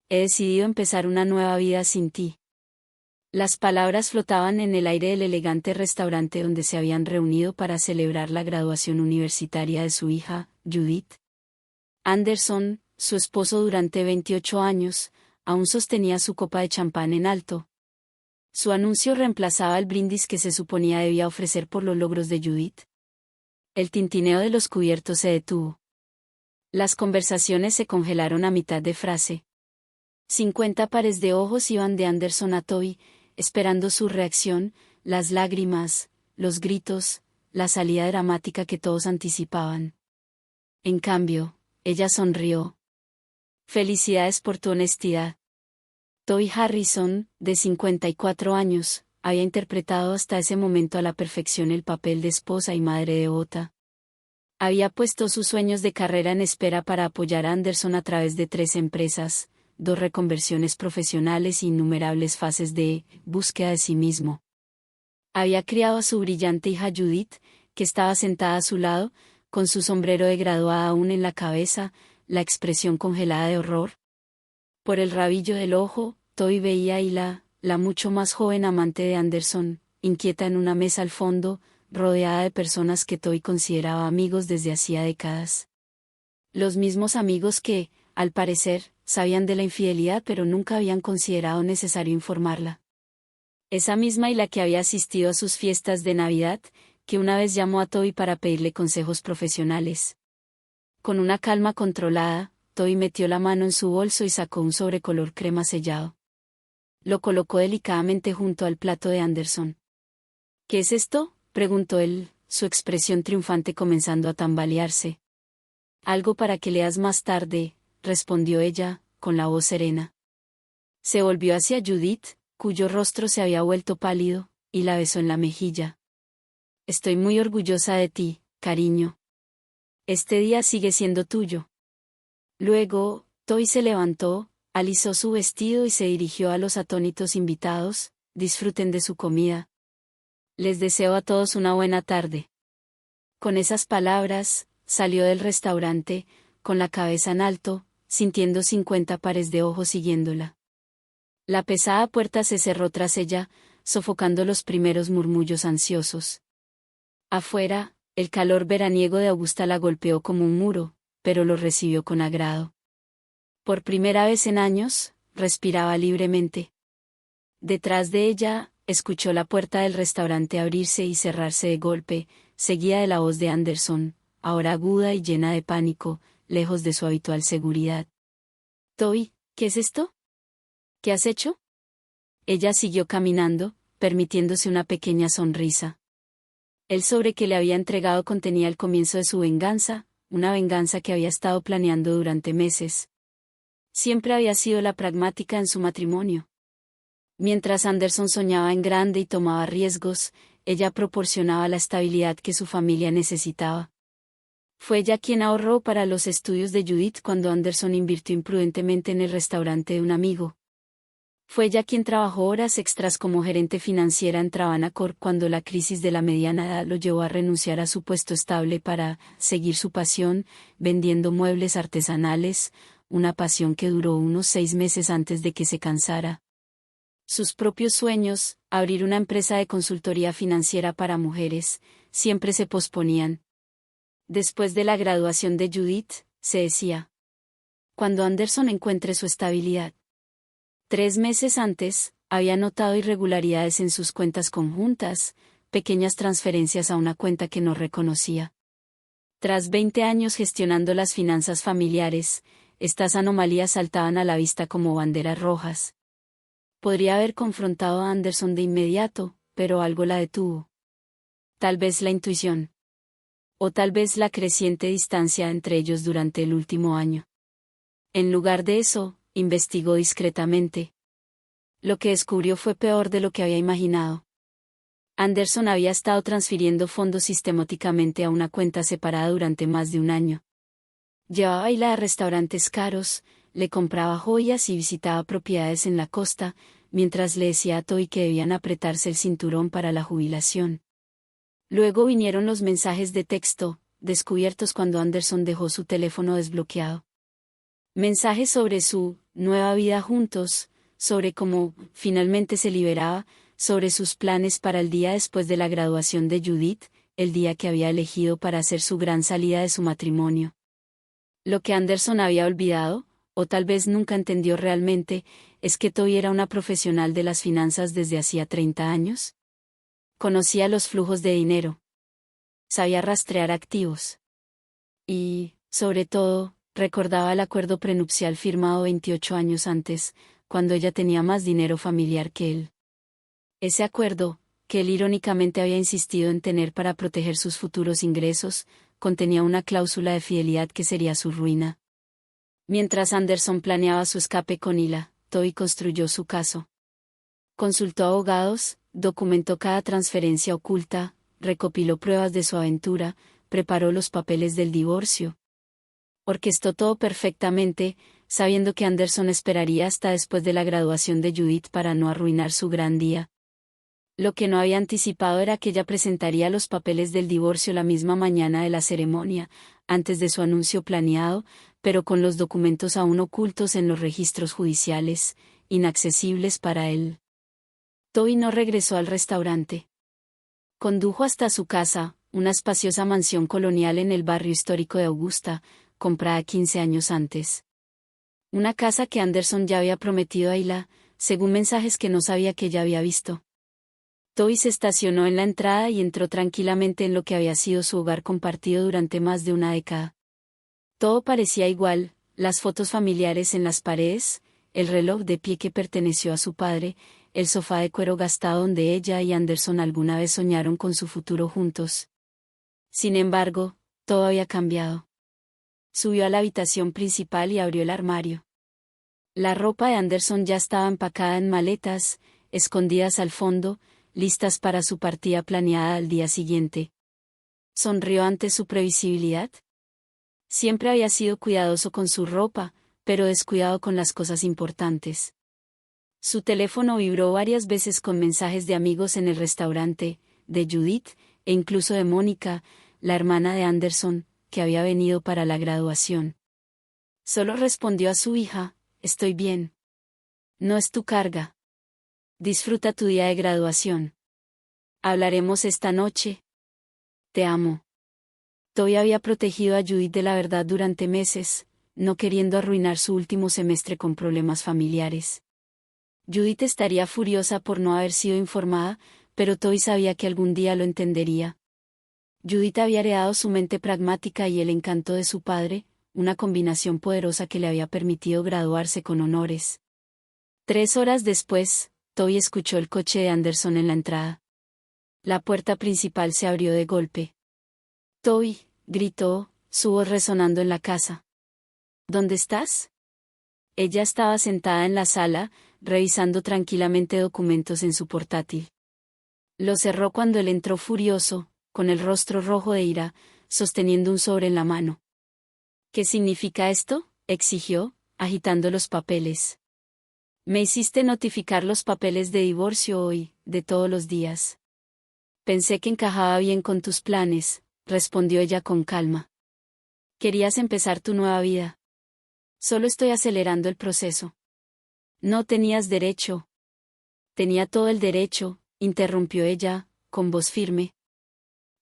He decidido empezar una nueva vida sin ti. Las palabras flotaban en el aire del elegante restaurante donde se habían reunido para celebrar la graduación universitaria de su hija, Judith. Anderson, su esposo durante 28 años, aún sostenía su copa de champán en alto. Su anuncio reemplazaba el brindis que se suponía debía ofrecer por los logros de Judith. El tintineo de los cubiertos se detuvo. Las conversaciones se congelaron a mitad de frase. 50 pares de ojos iban de Anderson a Toby, esperando su reacción, las lágrimas, los gritos, la salida dramática que todos anticipaban. En cambio, ella sonrió. Felicidades por tu honestidad. Toby Harrison, de 54 años, había interpretado hasta ese momento a la perfección el papel de esposa y madre devota. Había puesto sus sueños de carrera en espera para apoyar a Anderson a través de 3 empresas, 2 reconversiones profesionales e innumerables fases de búsqueda de sí mismo. Había criado a su brillante hija Judith, que estaba sentada a su lado, con su sombrero de graduada aún en la cabeza, la expresión congelada de horror. Por el rabillo del ojo, Toby veía a la mucho más joven amante de Anderson, inquieta en una mesa al fondo, rodeada de personas que Toby consideraba amigos desde hacía décadas. Los mismos amigos que, al parecer, sabían de la infidelidad pero nunca habían considerado necesario informarla. Esa misma la que había asistido a sus fiestas de Navidad, que una vez llamó a Toby para pedirle consejos profesionales. Con una calma controlada, Toby metió la mano en su bolso y sacó un sobre color crema sellado. Lo colocó delicadamente junto al plato de Anderson. ¿Qué es esto?, preguntó él, su expresión triunfante comenzando a tambalearse. Algo para que leas más tarde, respondió ella, con la voz serena. Se volvió hacia Judith, cuyo rostro se había vuelto pálido, y la besó en la mejilla. Estoy muy orgullosa de ti, cariño. Este día sigue siendo tuyo. Luego, Toby se levantó, alisó su vestido y se dirigió a los atónitos invitados. Disfruten de su comida. Les deseo a todos una buena tarde. Con esas palabras, salió del restaurante, con la cabeza en alto, sintiendo 50 pares de ojos siguiéndola. La pesada puerta se cerró tras ella, sofocando los primeros murmullos ansiosos. Afuera, el calor veraniego de Augusta la golpeó como un muro, pero lo recibió con agrado. Por primera vez en años, respiraba libremente. Detrás de ella, escuchó la puerta del restaurante abrirse y cerrarse de golpe, seguida de la voz de Anderson, ahora aguda y llena de pánico, lejos de su habitual seguridad. Toby, ¿qué es esto? ¿Qué has hecho? Ella siguió caminando, permitiéndose una pequeña sonrisa. El sobre que le había entregado contenía el comienzo de su venganza, una venganza que había estado planeando durante meses. Siempre había sido la pragmática en su matrimonio. Mientras Anderson soñaba en grande y tomaba riesgos, ella proporcionaba la estabilidad que su familia necesitaba. Fue ella quien ahorró para los estudios de Judith cuando Anderson invirtió imprudentemente en el restaurante de un amigo. Fue ella quien trabajó horas extras como gerente financiera en Travana Corp cuando la crisis de la mediana edad lo llevó a renunciar a su puesto estable para seguir su pasión, vendiendo muebles artesanales, una pasión que duró unos 6 meses antes de que se cansara. Sus propios sueños, abrir una empresa de consultoría financiera para mujeres, siempre se posponían. Después de la graduación de Judith, se decía. Cuando Anderson encuentre su estabilidad. 3 meses antes, había notado irregularidades en sus cuentas conjuntas, pequeñas transferencias a una cuenta que no reconocía. Tras 20 años gestionando las finanzas familiares, estas anomalías saltaban a la vista como banderas rojas. Podría haber confrontado a Anderson de inmediato, pero algo la detuvo. Tal vez la intuición. O tal vez la creciente distancia entre ellos durante el último año. En lugar de eso, investigó discretamente. Lo que descubrió fue peor de lo que había imaginado. Anderson había estado transfiriendo fondos sistemáticamente a una cuenta separada durante más de un año. Llevaba a restaurantes caros, le compraba joyas y visitaba propiedades en la costa, mientras le decía a Toby que debían apretarse el cinturón para la jubilación. Luego vinieron los mensajes de texto, descubiertos cuando Anderson dejó su teléfono desbloqueado. Mensajes sobre su nueva vida juntos, sobre cómo finalmente se liberaba, sobre sus planes para el día después de la graduación de Judith, el día que había elegido para hacer su gran salida de su matrimonio. Lo que Anderson había olvidado, o tal vez nunca entendió realmente, es que Toby era una profesional de las finanzas desde hacía 30 años. Conocía los flujos de dinero. Sabía rastrear activos. Y, sobre todo, recordaba el acuerdo prenupcial firmado 28 años antes, cuando ella tenía más dinero familiar que él. Ese acuerdo, que él irónicamente había insistido en tener para proteger sus futuros ingresos, contenía una cláusula de fidelidad que sería su ruina. Mientras Anderson planeaba su escape con Hila, Toby construyó su caso. Consultó abogados, documentó cada transferencia oculta, recopiló pruebas de su aventura, preparó los papeles del divorcio. Orquestó todo perfectamente, sabiendo que Anderson esperaría hasta después de la graduación de Judith para no arruinar su gran día. Lo que no había anticipado era que ella presentaría los papeles del divorcio la misma mañana de la ceremonia, antes de su anuncio planeado, pero con los documentos aún ocultos en los registros judiciales, inaccesibles para él. Toby no regresó al restaurante. Condujo hasta su casa, una espaciosa mansión colonial en el barrio histórico de Augusta, comprada 15 años antes. Una casa que Anderson ya había prometido a Hila, según mensajes que no sabía que ella había visto. Toby se estacionó en la entrada y entró tranquilamente en lo que había sido su hogar compartido durante más de una década. Todo parecía igual, las fotos familiares en las paredes, el reloj de pie que perteneció a su padre, el sofá de cuero gastado donde ella y Anderson alguna vez soñaron con su futuro juntos. Sin embargo, todo había cambiado. Subió a la habitación principal y abrió el armario. La ropa de Anderson ya estaba empacada en maletas, escondidas al fondo, listas para su partida planeada al día siguiente. Sonrió ante su previsibilidad. Siempre había sido cuidadoso con su ropa, pero descuidado con las cosas importantes. Su teléfono vibró varias veces con mensajes de amigos en el restaurante, de Judith, e incluso de Mónica, la hermana de Anderson, que había venido para la graduación. Solo respondió a su hija: «Estoy bien. No es tu carga. Disfruta tu día de graduación. Hablaremos esta noche. Te amo». Toby había protegido a Judith de la verdad durante meses, no queriendo arruinar su último semestre con problemas familiares. Judith estaría furiosa por no haber sido informada, pero Toby sabía que algún día lo entendería. Judith había heredado su mente pragmática y el encanto de su padre, una combinación poderosa que le había permitido graduarse con honores. 3 horas después, Toby escuchó el coche de Anderson en la entrada. La puerta principal se abrió de golpe. «Toby», gritó, su voz resonando en la casa. «¿Dónde estás?» Ella estaba sentada en la sala, revisando tranquilamente documentos en su portátil. Lo cerró cuando él entró furioso, con el rostro rojo de ira, sosteniendo un sobre en la mano. «¿Qué significa esto?», exigió, agitando los papeles. «Me hiciste notificar los papeles de divorcio hoy, de todos los días. Pensé que encajaba bien con tus planes», respondió ella con calma. «Querías empezar tu nueva vida. Solo estoy acelerando el proceso». «No tenías derecho». «Tenía todo el derecho», interrumpió ella, con voz firme.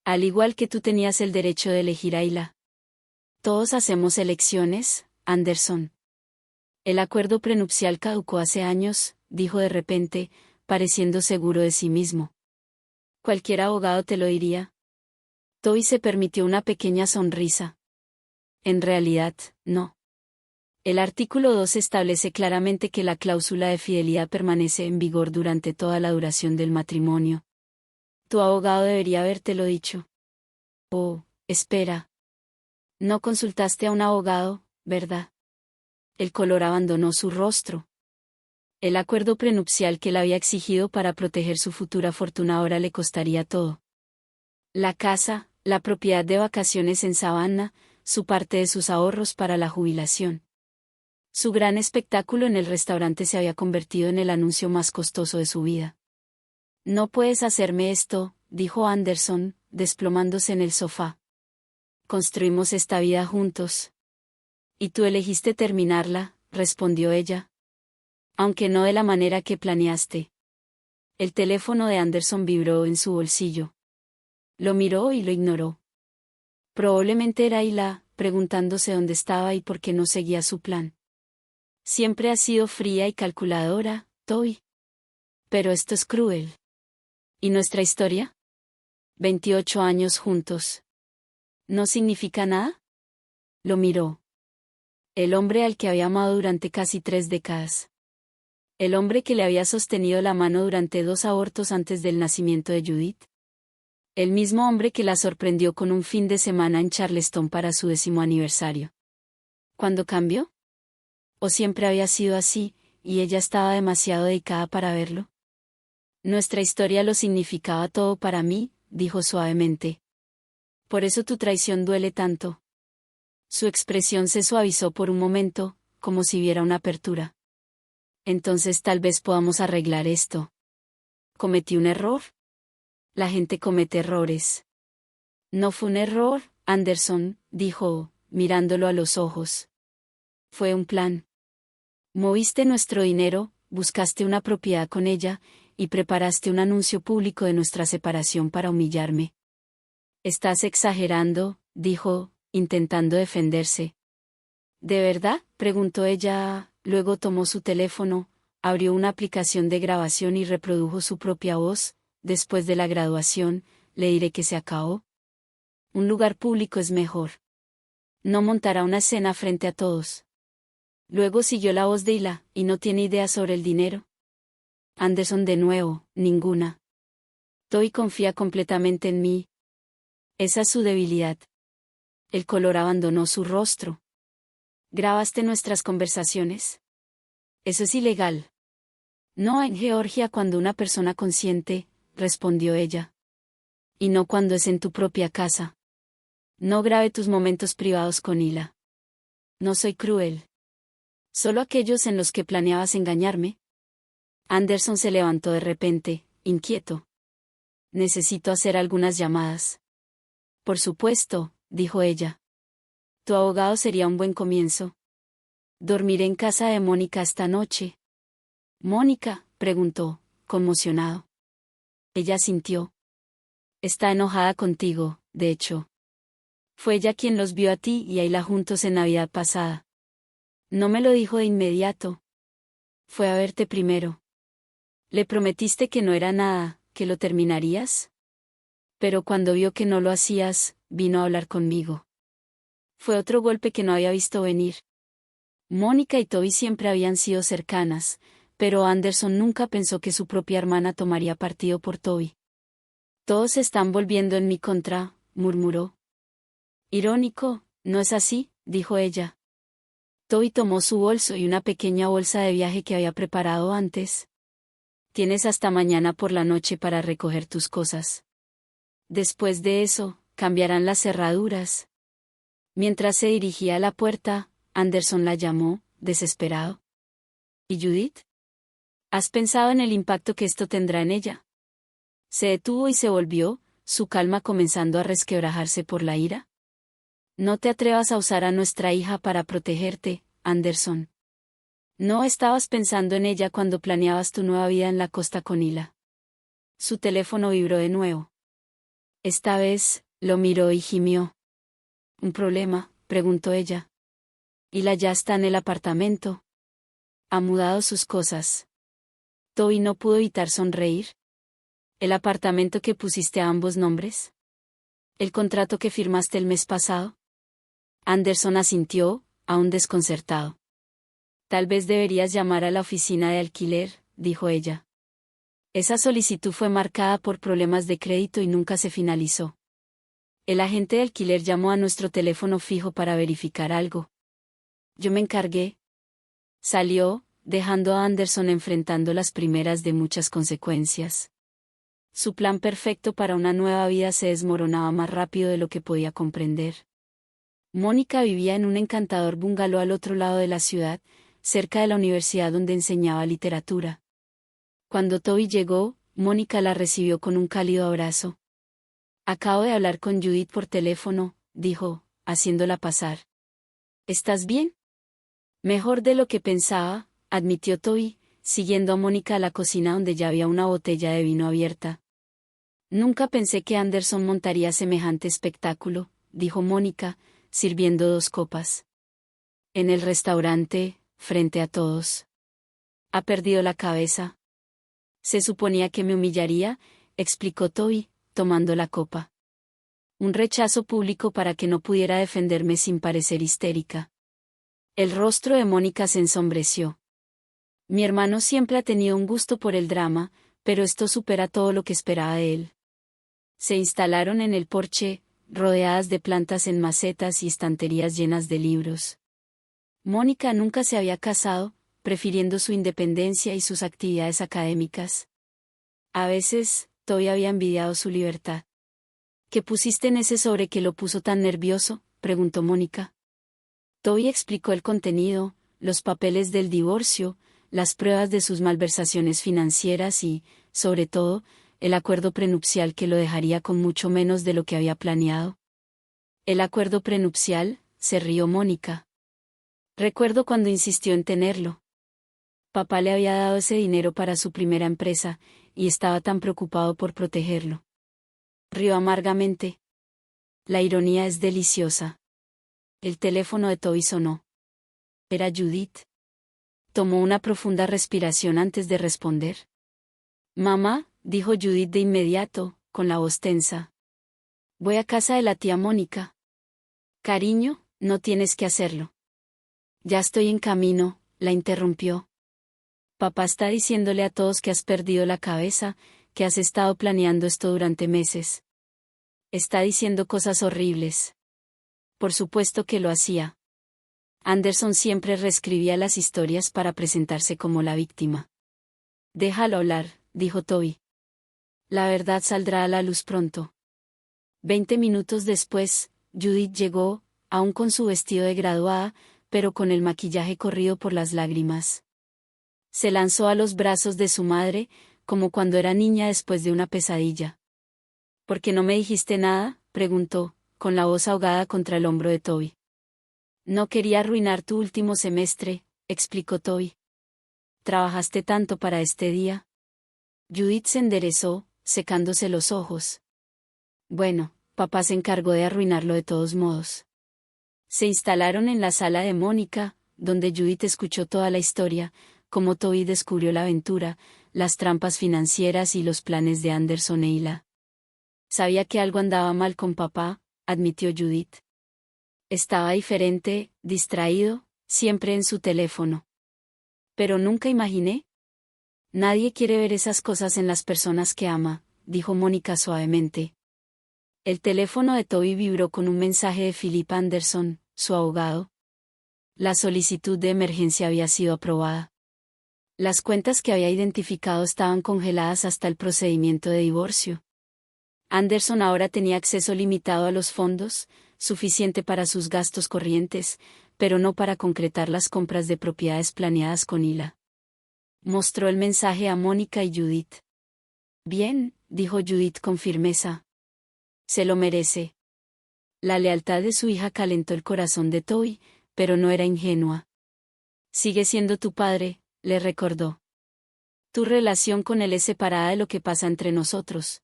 «Al igual que tú tenías el derecho de elegir a Hila. Todos hacemos elecciones, Anderson». «El acuerdo prenupcial caducó hace años», dijo de repente, pareciendo seguro de sí mismo. «Cualquier abogado te lo diría». Toby se permitió una pequeña sonrisa. «En realidad, no. El artículo 2 establece claramente que la cláusula de fidelidad permanece en vigor durante toda la duración del matrimonio. Tu abogado debería habértelo dicho». «Oh, espera. No consultaste a un abogado, ¿verdad?» El color abandonó su rostro. El acuerdo prenupcial que él había exigido para proteger su futura fortuna ahora le costaría todo. La casa, la propiedad de vacaciones en Savannah, su parte de sus ahorros para la jubilación. Su gran espectáculo en el restaurante se había convertido en el anuncio más costoso de su vida. «No puedes hacerme esto», dijo Anderson, desplomándose en el sofá. «Construimos esta vida juntos». Y tú elegiste terminarla, respondió ella. Aunque no de la manera que planeaste. El teléfono de Anderson vibró en su bolsillo. Lo miró y lo ignoró. Probablemente era Ayla, preguntándose dónde estaba y por qué no seguía su plan. Siempre has sido fría y calculadora, Toby. Pero esto es cruel. ¿Y nuestra historia? 28 años juntos. ¿No significa nada? Lo miró. El hombre al que había amado durante casi 3 décadas. El hombre que le había sostenido la mano durante 2 abortos antes del nacimiento de Judith. El mismo hombre que la sorprendió con un fin de semana en Charleston para su 10º aniversario. ¿Cuándo cambió? ¿O siempre había sido así, y ella estaba demasiado dedicada para verlo? Nuestra historia lo significaba todo para mí, dijo suavemente. Por eso tu traición duele tanto. Su expresión se suavizó por un momento, como si viera una apertura. Entonces tal vez podamos arreglar esto. ¿Cometí un error? La gente comete errores. No fue un error, Anderson, dijo, mirándolo a los ojos. Fue un plan. Moviste nuestro dinero, buscaste una propiedad con ella, y preparaste un anuncio público de nuestra separación para humillarme. Estás exagerando, dijo, intentando defenderse. ¿De verdad?, preguntó ella, luego tomó su teléfono, abrió una aplicación de grabación y reprodujo su propia voz. Después de la graduación, le diré que se acabó. Un lugar público es mejor. No montará una escena frente a todos. Luego siguió la voz de Ayla, ¿y no tiene idea sobre el dinero? Anderson de nuevo, ninguna. Toby confía completamente en mí. Esa es su debilidad. El color abandonó su rostro. ¿Grabaste nuestras conversaciones? Eso es ilegal. No en Georgia cuando una persona consiente, respondió ella. Y no cuando es en tu propia casa. No grabe tus momentos privados con Ayla. No soy cruel. ¿Solo aquellos en los que planeabas engañarme? Anderson se levantó de repente, inquieto. Necesito hacer algunas llamadas. Por supuesto, dijo ella. Tu abogado sería un buen comienzo. Dormiré en casa de Mónica esta noche. Mónica, preguntó, conmocionado. Ella sintió. Está enojada contigo, de hecho. Fue ella quien los vio a ti y a Ayla juntos en Navidad pasada. No me lo dijo de inmediato. Fue a verte primero. Le prometiste que no era nada, que lo terminarías. Pero cuando vio que no lo hacías, vino a hablar conmigo. Fue otro golpe que no había visto venir. Mónica y Toby siempre habían sido cercanas, pero Anderson nunca pensó que su propia hermana tomaría partido por Toby. Todos se están volviendo en mi contra, murmuró. Irónico, ¿no es así?, dijo ella. Toby tomó su bolso y una pequeña bolsa de viaje que había preparado antes. Tienes hasta mañana por la noche para recoger tus cosas. Después de eso, cambiarán las cerraduras. Mientras se dirigía a la puerta, Anderson la llamó, desesperado. ¿Y Judith? ¿Has pensado en el impacto que esto tendrá en ella? Se detuvo y se volvió, su calma comenzando a resquebrajarse por la ira. No te atrevas a usar a nuestra hija para protegerte, Anderson. No estabas pensando en ella cuando planeabas tu nueva vida en la costa con Ayla. Su teléfono vibró de nuevo. Esta vez, lo miró y gimió. ¿Un problema?, preguntó ella. Ayla ya está en el apartamento. Ha mudado sus cosas. Toby no pudo evitar sonreír. ¿El apartamento que pusiste a ambos nombres? ¿El contrato que firmaste el mes pasado? Anderson asintió, aún desconcertado. Tal vez deberías llamar a la oficina de alquiler, dijo ella. Esa solicitud fue marcada por problemas de crédito y nunca se finalizó. El agente de alquiler llamó a nuestro teléfono fijo para verificar algo. Yo me encargué. Salió, dejando a Anderson enfrentando las primeras de muchas consecuencias. Su plan perfecto para una nueva vida se desmoronaba más rápido de lo que podía comprender. Mónica vivía en un encantador bungalow al otro lado de la ciudad, cerca de la universidad donde enseñaba literatura. Cuando Toby llegó, Mónica la recibió con un cálido abrazo. Acabo de hablar con Judith por teléfono, dijo, haciéndola pasar. ¿Estás bien? Mejor de lo que pensaba, admitió Toby, siguiendo a Mónica a la cocina donde ya había una botella de vino abierta. Nunca pensé que Anderson montaría semejante espectáculo, dijo Mónica, sirviendo 2 copas. En el restaurante, frente a todos. ¿Ha perdido la cabeza? Se suponía que me humillaría, explicó Toby, tomando la copa. Un rechazo público para que no pudiera defenderme sin parecer histérica. El rostro de Mónica se ensombreció. Mi hermano siempre ha tenido un gusto por el drama, pero esto supera todo lo que esperaba de él. Se instalaron en el porche, rodeadas de plantas en macetas y estanterías llenas de libros. Mónica nunca se había casado, prefiriendo su independencia y sus actividades académicas. A veces, Toby había envidiado su libertad. ¿Qué pusiste en ese sobre que lo puso tan nervioso?, preguntó Mónica. Toby explicó el contenido, los papeles del divorcio, las pruebas de sus malversaciones financieras y, sobre todo, el acuerdo prenupcial que lo dejaría con mucho menos de lo que había planeado. ¿El acuerdo prenupcial?, se rió Mónica. Recuerdo cuando insistió en tenerlo. Papá le había dado ese dinero para su primera empresa, y estaba tan preocupado por protegerlo. Rió amargamente. La ironía es deliciosa. El teléfono de Toby sonó. Era Judith. Tomó una profunda respiración antes de responder. Mamá, dijo Judith de inmediato, con la voz tensa. Voy a casa de la tía Mónica. Cariño, no tienes que hacerlo. Ya estoy en camino, la interrumpió. Papá está diciéndole a todos que has perdido la cabeza, que has estado planeando esto durante meses. Está diciendo cosas horribles. Por supuesto que lo hacía. Anderson siempre reescribía las historias para presentarse como la víctima. Déjalo hablar, dijo Toby. La verdad saldrá a la luz pronto. 20 minutos después, Judith llegó, aún con su vestido de graduada, pero con el maquillaje corrido por las lágrimas. Se lanzó a los brazos de su madre, como cuando era niña después de una pesadilla. ¿Por qué no me dijiste nada?, preguntó, con la voz ahogada contra el hombro de Toby. No quería arruinar tu último semestre, explicó Toby. ¿Trabajaste tanto para este día? Judith se enderezó, secándose los ojos. Bueno, papá se encargó de arruinarlo de todos modos. Se instalaron en la sala de Mónica, donde Judith escuchó toda la historia, cómo Toby descubrió la aventura, las trampas financieras y los planes de Anderson e Hila. Sabía que algo andaba mal con papá, admitió Judith. Estaba diferente, distraído, siempre en su teléfono. Pero nunca imaginé. Nadie quiere ver esas cosas en las personas que ama, dijo Mónica suavemente. El teléfono de Toby vibró con un mensaje de Philip Anderson, su abogado. La solicitud de emergencia había sido aprobada. Las cuentas que había identificado estaban congeladas hasta el procedimiento de divorcio. Anderson ahora tenía acceso limitado a los fondos, suficiente para sus gastos corrientes, pero no para concretar las compras de propiedades planeadas con Hila. Mostró el mensaje a Mónica y Judith. Bien, dijo Judith con firmeza. Se lo merece. La lealtad de su hija calentó el corazón de Toby, pero no era ingenua. Sigue siendo tu padre, le recordó. Tu relación con él es separada de lo que pasa entre nosotros.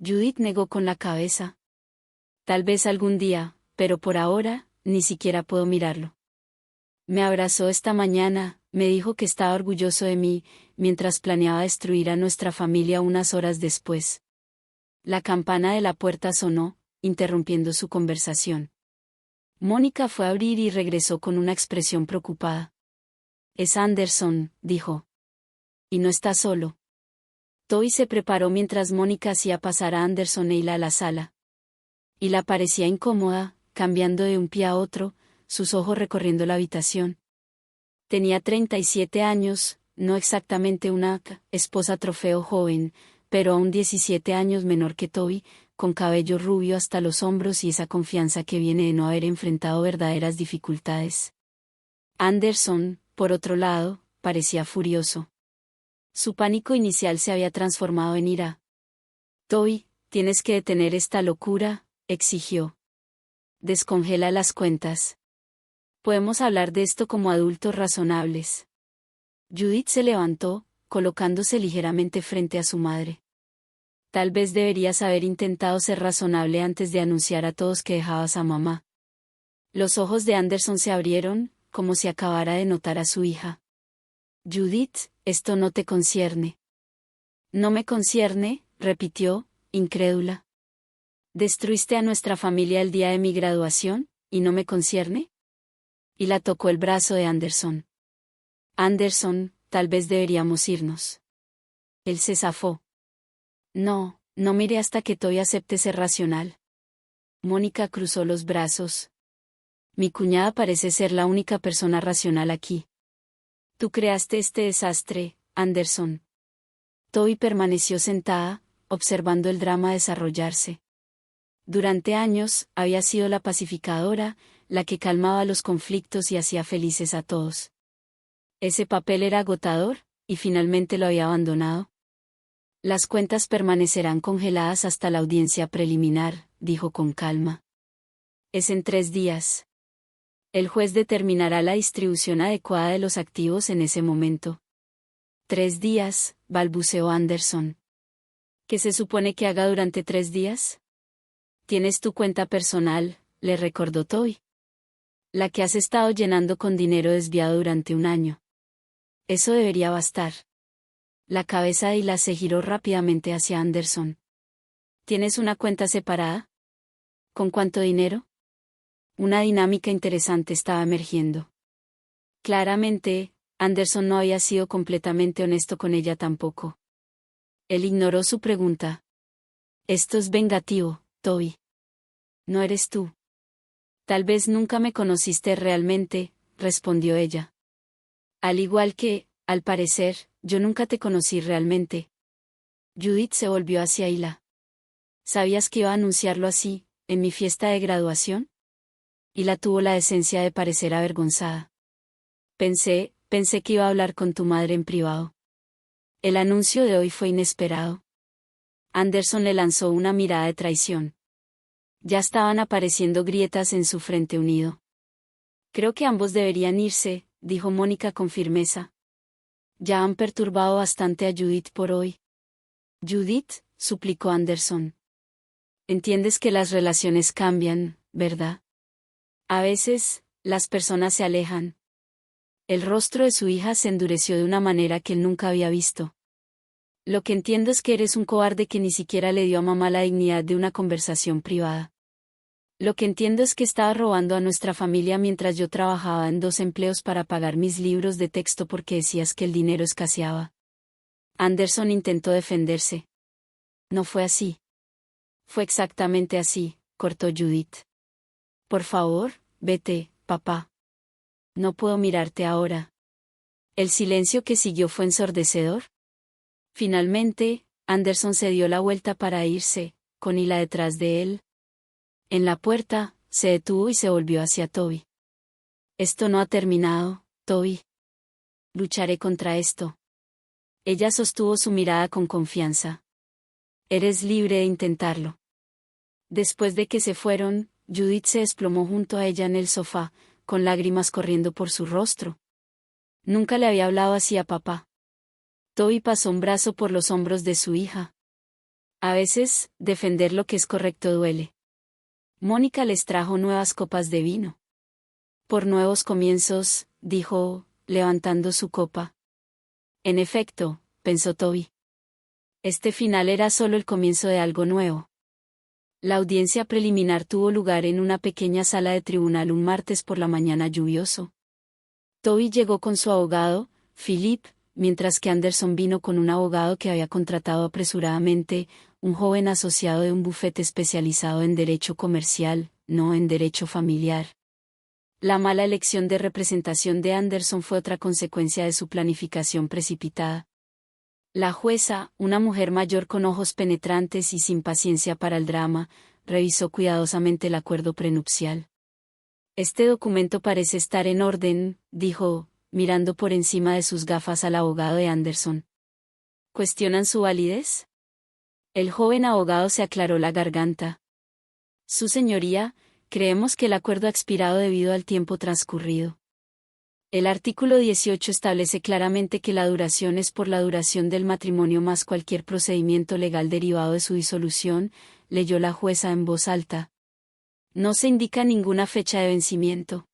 Judith negó con la cabeza. Tal vez algún día, pero por ahora, ni siquiera puedo mirarlo. Me abrazó esta mañana, me dijo que estaba orgulloso de mí, mientras planeaba destruir a nuestra familia unas horas después. La campana de la puerta sonó, interrumpiendo su conversación. Mónica fue a abrir y regresó con una expresión preocupada. Es Anderson, dijo. Y no está solo. Toby se preparó mientras Mónica hacía pasar a Anderson e Hila a la sala. Hila parecía incómoda, cambiando de un pie a otro, sus ojos recorriendo la habitación. Tenía 37 años, no exactamente una esposa trofeo joven, pero aún 17 años menor que Toby, con cabello rubio hasta los hombros y esa confianza que viene de no haber enfrentado verdaderas dificultades. Anderson, por otro lado, parecía furioso. Su pánico inicial se había transformado en ira. Toby, tienes que detener esta locura, exigió. Descongela las cuentas. Podemos hablar de esto como adultos razonables. Judith se levantó, colocándose ligeramente frente a su madre. Tal vez deberías haber intentado ser razonable antes de anunciar a todos que dejabas a mamá. Los ojos de Anderson se abrieron, como si acabara de notar a su hija. Judith, esto no te concierne. No me concierne, repitió, incrédula. ¿Destruiste a nuestra familia el día de mi graduación, y no me concierne? Y la tocó el brazo de Anderson. Anderson, tal vez deberíamos irnos. Él se zafó. No, no mire hasta que Toby acepte ser racional. Mónica cruzó los brazos. Mi cuñada parece ser la única persona racional aquí. Tú creaste este desastre, Anderson. Toby permaneció sentada, observando el drama desarrollarse. Durante años, había sido la pacificadora, la que calmaba los conflictos y hacía felices a todos. Ese papel era agotador, y finalmente lo había abandonado. Las cuentas permanecerán congeladas hasta la audiencia preliminar, dijo con calma. Es en 3 días. El juez determinará la distribución adecuada de los activos en ese momento. 3 días, balbuceó Anderson. ¿Qué se supone que haga durante 3 días? Tienes tu cuenta personal, le recordó Toby. La que has estado llenando con dinero desviado durante 1 año. Eso debería bastar. La cabeza de Ila se giró rápidamente hacia Anderson. ¿Tienes una cuenta separada? ¿Con cuánto dinero? Una dinámica interesante estaba emergiendo. Claramente, Anderson no había sido completamente honesto con ella tampoco. Él ignoró su pregunta. Esto es vengativo, Toby. No eres tú. Tal vez nunca me conociste realmente, respondió ella. Al igual que, al parecer, yo nunca te conocí realmente. Judith se volvió hacia Ila. ¿Sabías que iba a anunciarlo así, en mi fiesta de graduación? Ila tuvo la decencia de parecer avergonzada. Pensé que iba a hablar con tu madre en privado. El anuncio de hoy fue inesperado. Anderson le lanzó una mirada de traición. Ya estaban apareciendo grietas en su frente unido. Creo que ambos deberían irse, dijo Mónica con firmeza. Ya han perturbado bastante a Judith por hoy. Judith, suplicó Anderson. Entiendes que las relaciones cambian, ¿verdad? A veces, las personas se alejan. El rostro de su hija se endureció de una manera que él nunca había visto. Lo que entiendo es que eres un cobarde que ni siquiera le dio a mamá la dignidad de una conversación privada. Lo que entiendo es que estaba robando a nuestra familia mientras yo trabajaba en 2 empleos para pagar mis libros de texto porque decías que el dinero escaseaba. Anderson intentó defenderse. No fue así. Fue exactamente así, cortó Judith. Por favor, vete, papá. No puedo mirarte ahora. El silencio que siguió fue ensordecedor. Finalmente, Anderson se dio la vuelta para irse, con Ila detrás de él. En la puerta, se detuvo y se volvió hacia Toby. Esto no ha terminado, Toby. Lucharé contra esto. Ella sostuvo su mirada con confianza. Eres libre de intentarlo. Después de que se fueron, Judith se desplomó junto a ella en el sofá, con lágrimas corriendo por su rostro. Nunca le había hablado así a papá. Toby pasó un brazo por los hombros de su hija. A veces, defender lo que es correcto duele. Mónica les trajo nuevas copas de vino. Por nuevos comienzos, dijo, levantando su copa. En efecto, pensó Toby. Este final era solo el comienzo de algo nuevo. La audiencia preliminar tuvo lugar en una pequeña sala de tribunal un martes por la mañana lluvioso. Toby llegó con su abogado, Philip, mientras que Anderson vino con un abogado que había contratado apresuradamente, un joven asociado de un bufete especializado en derecho comercial, no en derecho familiar. La mala elección de representación de Anderson fue otra consecuencia de su planificación precipitada. La jueza, una mujer mayor con ojos penetrantes y sin paciencia para el drama, revisó cuidadosamente el acuerdo prenupcial. Este documento parece estar en orden, dijo, mirando por encima de sus gafas al abogado de Anderson. ¿Cuestionan su validez? El joven abogado se aclaró la garganta. Su señoría, Creemos que el acuerdo ha expirado debido al tiempo transcurrido. El artículo 18 establece claramente que la duración es por la duración del matrimonio más cualquier procedimiento legal derivado de su disolución, leyó la jueza en voz alta. No se indica ninguna fecha de vencimiento.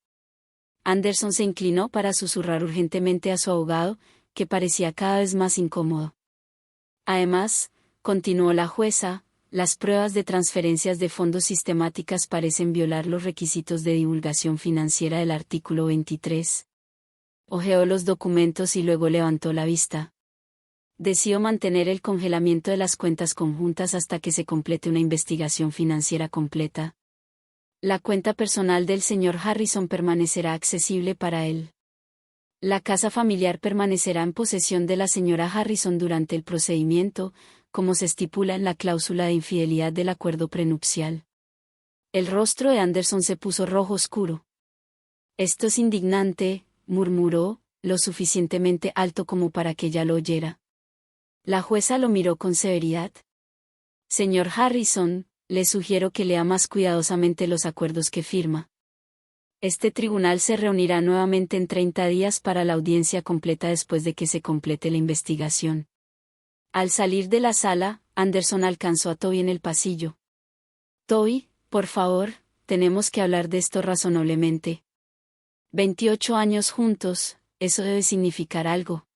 Anderson se inclinó para susurrar urgentemente a su abogado, que parecía cada vez más incómodo. Además, continuó la jueza, las pruebas de transferencias de fondos sistemáticas parecen violar los requisitos de divulgación financiera del artículo 23. Hojeó los documentos y luego levantó la vista. Decidió mantener el congelamiento de las cuentas conjuntas hasta que se complete una investigación financiera completa. La cuenta personal del señor Harrison permanecerá accesible para él. La casa familiar permanecerá en posesión de la señora Harrison durante el procedimiento, como se estipula en la cláusula de infidelidad del acuerdo prenupcial. El rostro de Anderson se puso rojo oscuro. Esto es indignante, murmuró, lo suficientemente alto como para que ella lo oyera. La jueza lo miró con severidad. Señor Harrison, le sugiero que lea más cuidadosamente los acuerdos que firma. Este tribunal se reunirá nuevamente en 30 días para la audiencia completa después de que se complete la investigación. Al salir de la sala, Anderson alcanzó a Toby en el pasillo. Toby, por favor, tenemos que hablar de esto razonablemente. 28 años juntos, eso debe significar algo.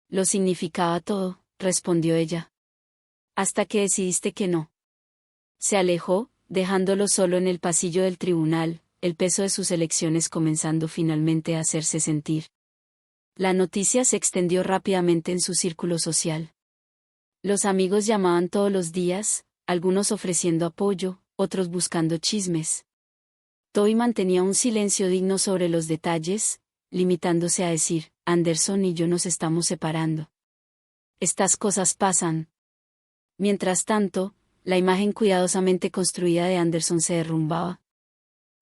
Lo significaba todo, respondió ella. Hasta que decidiste que no. Se alejó, dejándolo solo en el pasillo del tribunal, el peso de sus elecciones comenzando finalmente a hacerse sentir. La noticia se extendió rápidamente en su círculo social. Los amigos llamaban todos los días, algunos ofreciendo apoyo, otros buscando chismes. Toby mantenía un silencio digno sobre los detalles, limitándose a decir, Anderson y yo nos estamos separando. Estas cosas pasan. Mientras tanto, la imagen cuidadosamente construida de Anderson se derrumbaba.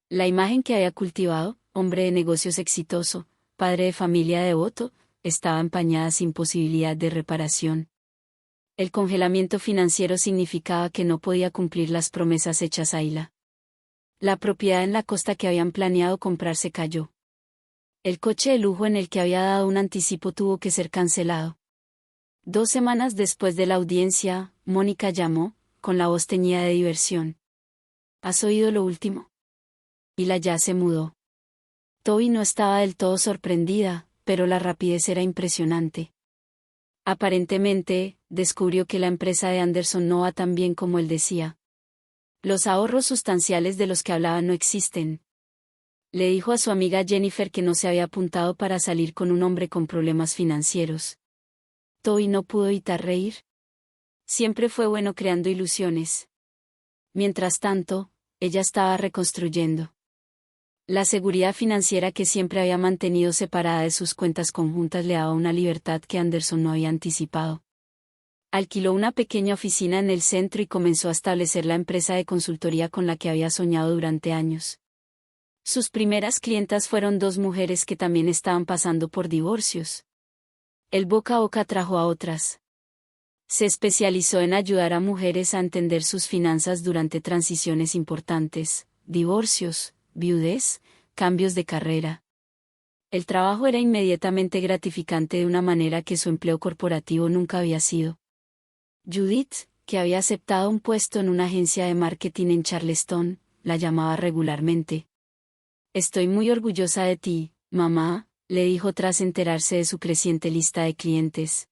La imagen que había cultivado, hombre de negocios exitoso, padre de familia devoto, estaba empañada sin posibilidad de reparación. El congelamiento financiero significaba que no podía cumplir las promesas hechas a Ila. La propiedad en la costa que habían planeado comprar se cayó. El coche de lujo en el que había dado un anticipo tuvo que ser cancelado. 2 semanas después de la audiencia, Mónica llamó, con la voz teñida de diversión. ¿Has oído lo último? Ila ya se mudó. Toby no estaba del todo sorprendida, pero la rapidez era impresionante. Aparentemente, descubrió que la empresa de Anderson no va tan bien como él decía. Los ahorros sustanciales de los que hablaba no existen. Le dijo a su amiga Jennifer que no se había apuntado para salir con un hombre con problemas financieros. Toby no pudo evitar reír. Siempre fue bueno creando ilusiones. Mientras tanto, ella estaba reconstruyendo. La seguridad financiera que siempre había mantenido separada de sus cuentas conjuntas le daba una libertad que Anderson no había anticipado. Alquiló una pequeña oficina en el centro y comenzó a establecer la empresa de consultoría con la que había soñado durante años. Sus primeras clientas fueron 2 mujeres que también estaban pasando por divorcios. El boca a boca atrajo a otras. Se especializó en ayudar a mujeres a entender sus finanzas durante transiciones importantes, divorcios, viudez, cambios de carrera. El trabajo era inmediatamente gratificante de una manera que su empleo corporativo nunca había sido. Judith, que había aceptado un puesto en una agencia de marketing en Charleston, la llamaba regularmente. Estoy muy orgullosa de ti, mamá, le dijo tras enterarse de su creciente lista de clientes.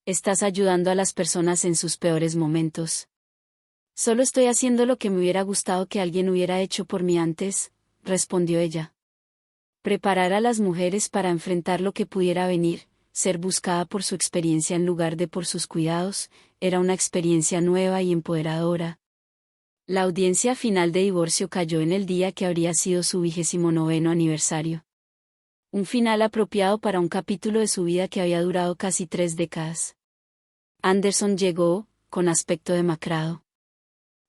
Estás ayudando a las personas en sus peores momentos. Solo estoy haciendo lo que me hubiera gustado que alguien hubiera hecho por mí antes, respondió ella. Preparar a las mujeres para enfrentar lo que pudiera venir, ser buscada por su experiencia en lugar de por sus cuidados, era una experiencia nueva y empoderadora. La audiencia final de divorcio cayó en el día que habría sido su 29º aniversario. Un final apropiado para un capítulo de su vida que había durado casi 3 décadas. Anderson llegó, con aspecto demacrado.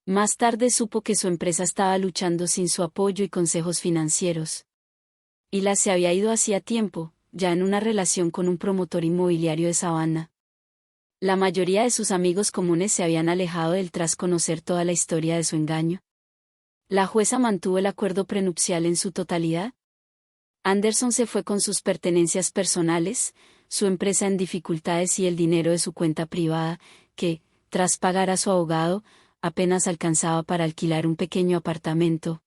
Más tarde supo que su empresa estaba luchando sin su apoyo y consejos financieros. Ila se había ido hacía tiempo, ya en una relación con un promotor inmobiliario de Savannah. La mayoría de sus amigos comunes se habían alejado de él tras conocer toda la historia de su engaño. ¿La jueza mantuvo el acuerdo prenupcial en su totalidad? Anderson se fue con sus pertenencias personales, su empresa en dificultades y el dinero de su cuenta privada, que, tras pagar a su abogado, apenas alcanzaba para alquilar un pequeño apartamento.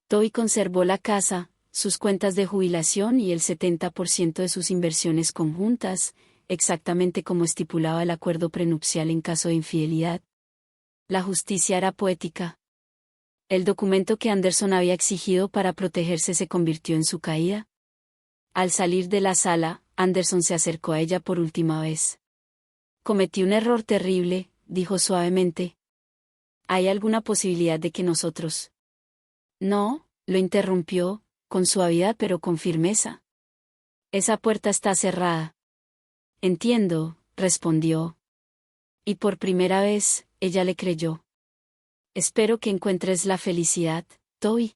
Toby conservó la casa, sus cuentas de jubilación y el 70% de sus inversiones conjuntas, exactamente como estipulaba el acuerdo prenupcial en caso de infidelidad. La justicia era poética. El documento que Anderson había exigido para protegerse se convirtió en su caída. Al salir de la sala, Anderson se acercó a ella por última vez. Cometí un error terrible, dijo suavemente. ¿Hay alguna posibilidad de que nosotros? No, lo interrumpió, con suavidad pero con firmeza. Esa puerta está cerrada. Entiendo, respondió. Y por primera vez, ella le creyó. Espero que encuentres la felicidad, Toby.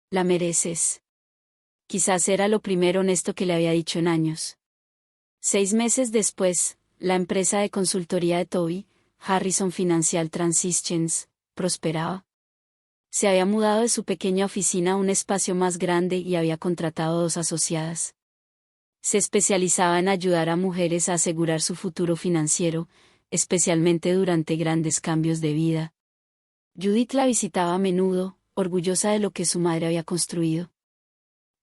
La mereces. Quizás era lo primero honesto que le había dicho en años. 6 meses después, la empresa de consultoría de Toby, Harrison Financial Transitions, prosperaba. Se había mudado de su pequeña oficina a un espacio más grande y había contratado 2 asociadas. Se especializaba en ayudar a mujeres a asegurar su futuro financiero, especialmente durante grandes cambios de vida. Judith la visitaba a menudo, orgullosa de lo que su madre había construido.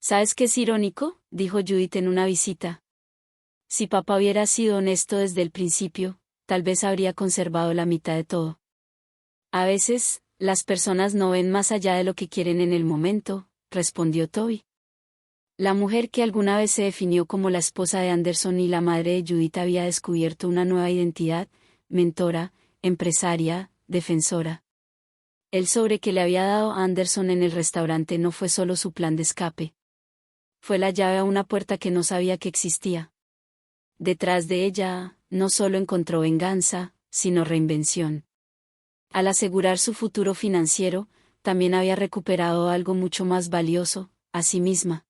¿Sabes qué es irónico?, dijo Judith en una visita. Si papá hubiera sido honesto desde el principio, tal vez habría conservado la mitad de todo. A veces, las personas no ven más allá de lo que quieren en el momento, respondió Toby. La mujer que alguna vez se definió como la esposa de Anderson y la madre de Judith había descubierto una nueva identidad, mentora, empresaria, defensora. El sobre que le había dado a Anderson en el restaurante no fue solo su plan de escape. Fue la llave a una puerta que no sabía que existía. Detrás de ella, no solo encontró venganza, sino reinvención. Al asegurar su futuro financiero, también había recuperado algo mucho más valioso, a sí misma.